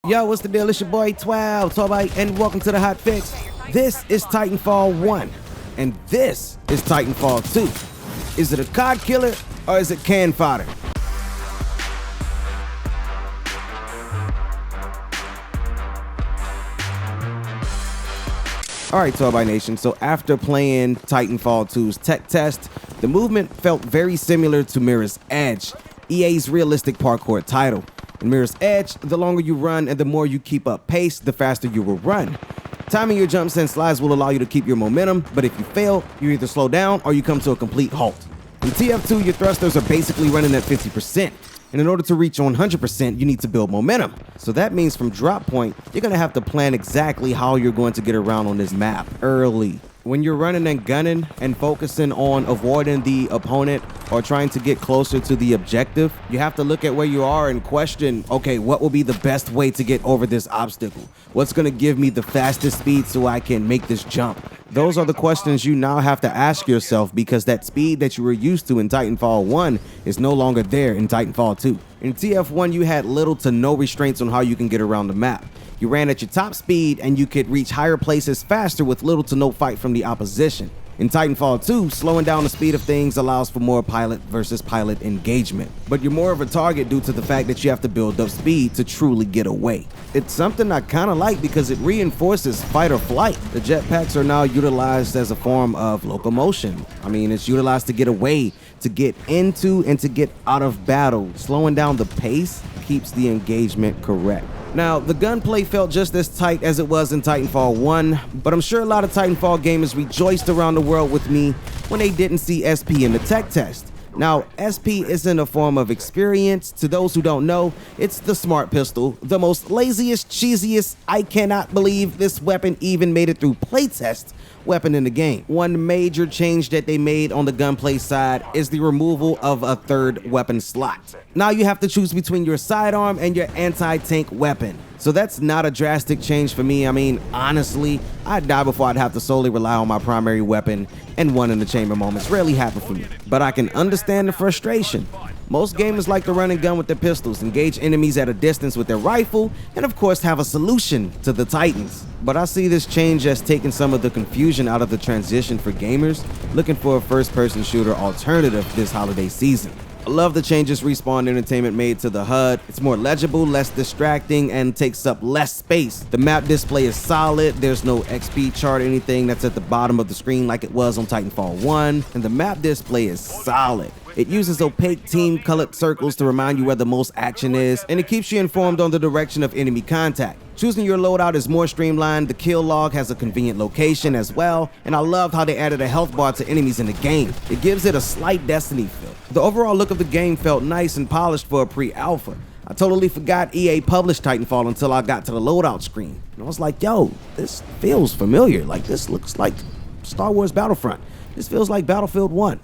Yo, what's the deal? It's your boy 12xiibyte, and welcome to the Hotfix. This is Titanfall 1, and this is Titanfall 2. Is it a COD killer, or is it can fodder? Alright, 12xiibyte Nation, so after playing Titanfall 2's tech test, the movement felt very similar to Mirror's Edge, EA's realistic parkour title. In Mirror's Edge, the longer you run and the more you keep up pace, the faster you will run. Timing your jumps and slides will allow you to keep your momentum, but if you fail, you either slow down or you come to a complete halt. In TF2, your thrusters are basically running at 50%, and in order to reach 100%, you need to build momentum. So that means from drop point, you're going to have to plan exactly how you're going to get around on this map early. When you're running and gunning and focusing on avoiding the opponent or trying to get closer to the objective, you have to look at where you are and question, okay, what will be the best way to get over this obstacle? What's going to give me the fastest speed so I can make this jump? Those are the questions you now have to ask yourself, because that speed that you were used to in Titanfall 1 is no longer there in Titanfall 2. In TF1, you had little to no restraints on how you can get around the map. You ran at your top speed and you could reach higher places faster with little to no fight from the opposition. In Titanfall 2, slowing down the speed of things allows for more pilot versus pilot engagement. But you're more of a target due to the fact that you have to build up speed to truly get away. It's something I kind of like because it reinforces fight or flight. The jetpacks are now utilized as a form of locomotion. I mean, it's utilized to get away, to get into and to get out of battle. Slowing down the pace keeps the engagement correct. Now, the gunplay felt just as tight as it was in Titanfall 1, but I'm sure a lot of Titanfall gamers rejoiced around the world with me when they didn't see SP in the tech test. Now, SP isn't a form of experience. To those who don't know, it's the smart pistol, the most laziest, cheesiest, I cannot believe this weapon even made it through playtest weapon in the game. One major change that they made on the gunplay side is the removal of a third weapon slot. Now you have to choose between your sidearm and your anti-tank weapon. So that's not a drastic change for me. I mean, honestly, I'd die before I'd have to solely rely on my primary weapon, and one in the chamber moments rarely happen for me. But I can understand the frustration. Most gamers like to run and gun with their pistols, engage enemies at a distance with their rifle, and of course have a solution to the Titans. But I see this change as taking some of the confusion out of the transition for gamers looking for a first-person shooter alternative this holiday season. I love the changes Respawn Entertainment made to the HUD. It's more legible, less distracting, and takes up less space. The map display is solid. There's no XP chart or anything that's at the bottom of the screen like it was on Titanfall 1. And the map display is solid. It uses opaque team-colored circles to remind you where the most action is, and it keeps you informed on the direction of enemy contact. Choosing your loadout is more streamlined. The kill log has a convenient location as well, and I loved how they added a health bar to enemies in the game. It gives it a slight Destiny feel. The overall look of the game felt nice and polished for a pre-alpha. I totally forgot EA published Titanfall until I got to the loadout screen. And I was like, yo, this feels familiar. Like, this looks like Star Wars Battlefront. This feels like Battlefield 1.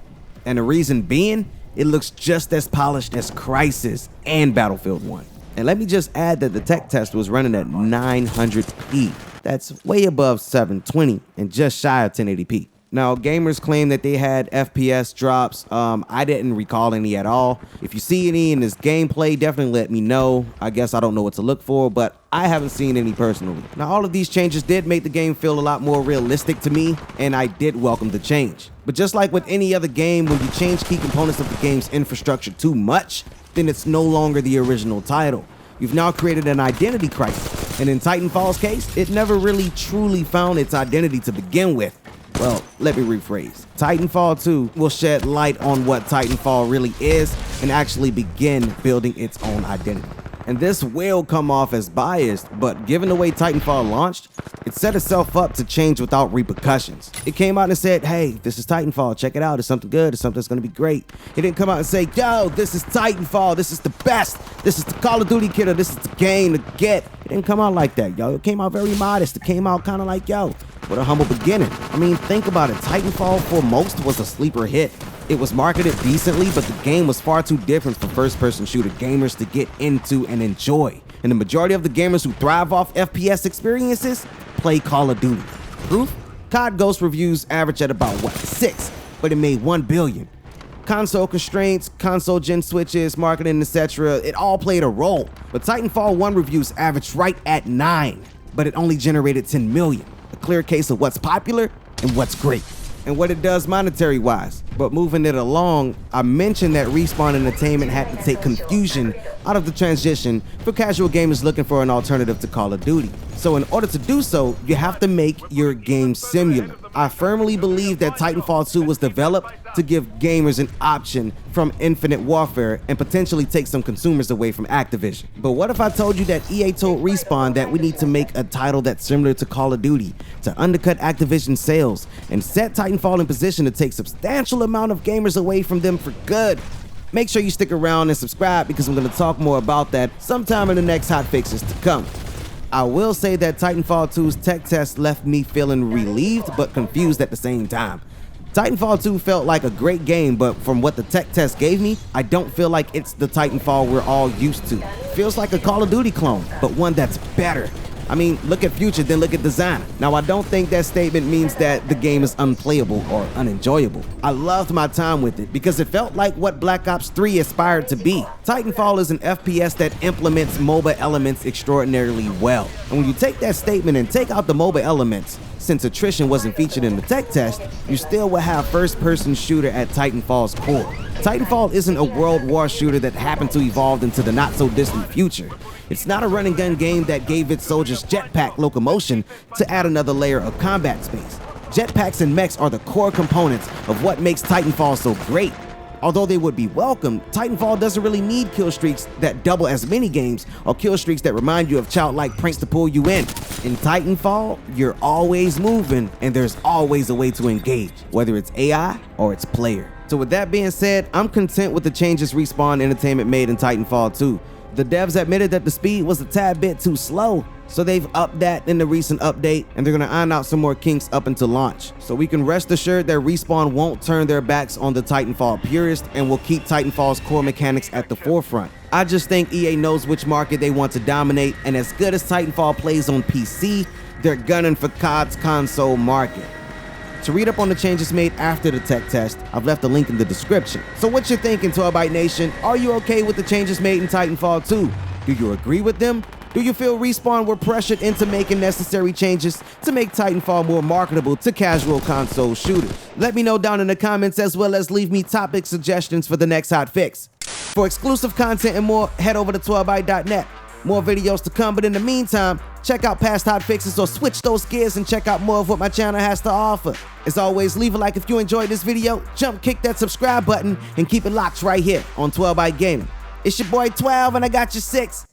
And the reason being, it looks just as polished as Crysis and Battlefield 1. And let me just add that the tech test was running at 900p. That's way above 720 and just shy of 1080p. Now, gamers claim that they had FPS drops. I didn't recall any at all. If you see any in this gameplay, definitely let me know. I guess I don't know what to look for, but I haven't seen any personally. Now, all of these changes did make the game feel a lot more realistic to me, and I did welcome the change. But just like with any other game, when you change key components of the game's infrastructure too much, then it's no longer the original title. You've now created an identity crisis, and in Titanfall's case, it never really truly found its identity to begin with. Well, let me rephrase. Titanfall 2 will shed light on what Titanfall really is and actually begin building its own identity. And this will come off as biased, but given the way Titanfall launched, it set itself up to change without repercussions. It came out and said, hey, this is Titanfall, check it out, it's something good, it's something that's gonna be great. It didn't come out and say, yo, this is Titanfall, this is the best, this is the Call of Duty killer, this is the game to get. It didn't come out like that, yo. It came out very modest. It came out kind of like, yo, with a humble beginning. I mean, think about it. Titanfall for most was a sleeper hit. It was marketed decently, but the game was far too different for first-person shooter gamers to get into and enjoy. And the majority of the gamers who thrive off FPS experiences play Call of Duty. Proof? COD Ghost reviews average at about, what, 6, but it made 1 billion. Console constraints, console gen switches, marketing, etc. It all played a role. But Titanfall 1 reviews averaged right at 9, but it only generated 10 million. A clear case of what's popular and what's great, and what it does monetary wise. But moving it along, I mentioned that Respawn Entertainment had to take confusion out of the transition for casual gamers looking for an alternative to Call of Duty. So in order to do so, you have to make your game similar. I firmly believe that Titanfall 2 was developed to give gamers an option from Infinite Warfare and potentially take some consumers away from Activision. But what if I told you that EA told Respawn that we need to make a title that's similar to Call of Duty to undercut Activision sales and set Titanfall in position to take substantial amount of gamers away from them for good? Make sure you stick around and subscribe, because I'm going to talk more about that sometime in the next hot fixes to come. I will say that Titanfall 2's tech test left me feeling relieved but confused at the same time. Titanfall 2 felt like a great game, but from what the tech test gave me, I don't feel like it's the Titanfall we're all used to. It feels like a Call of Duty clone, but one that's better. I mean, look at Future, then look at Designer. Now, I don't think that statement means that the game is unplayable or unenjoyable. I loved my time with it because it felt like what Black Ops 3 aspired to be. Titanfall is an FPS that implements MOBA elements extraordinarily well. And when you take that statement and take out the MOBA elements, since attrition wasn't featured in the tech test, you still will have first-person shooter at Titanfall's core. Titanfall isn't a World War shooter that happened to evolve into the not-so-distant future. It's not a run-and-gun game that gave its soldiers jetpack locomotion to add another layer of combat space. Jetpacks and mechs are the core components of what makes Titanfall so great. Although they would be welcome, Titanfall doesn't really need kill streaks that double as many games or kill streaks that remind you of childlike pranks to pull you in. In Titanfall, you're always moving and there's always a way to engage, whether it's AI or it's player. So with that being said, I'm content with the changes Respawn Entertainment made in Titanfall 2. The devs admitted that the speed was a tad bit too slow, so they've upped that in the recent update, and they're gonna iron out some more kinks up until launch. So we can rest assured that Respawn won't turn their backs on the Titanfall purist and will keep Titanfall's core mechanics at the forefront. I just think EA knows which market they want to dominate, and as good as Titanfall plays on PC, they're gunning for COD's console market. To read up on the changes made after the tech test, I've left a link in the description. So what you thinking, 12byte Nation? Are you okay with the changes made in Titanfall 2? Do you agree with them? Do you feel Respawn were pressured into making necessary changes to make Titanfall more marketable to casual console shooters? Let me know down in the comments, as well as leave me topic suggestions for the next hot fix. For exclusive content and more, head over to 12byte.net. More videos to come, but in the meantime, check out past hot fixes or switch those gears and check out more of what my channel has to offer. As always, leave a like if you enjoyed this video, jump kick that subscribe button, and keep it locked right here on 12byte Gaming. It's your boy 12 and I got you 6.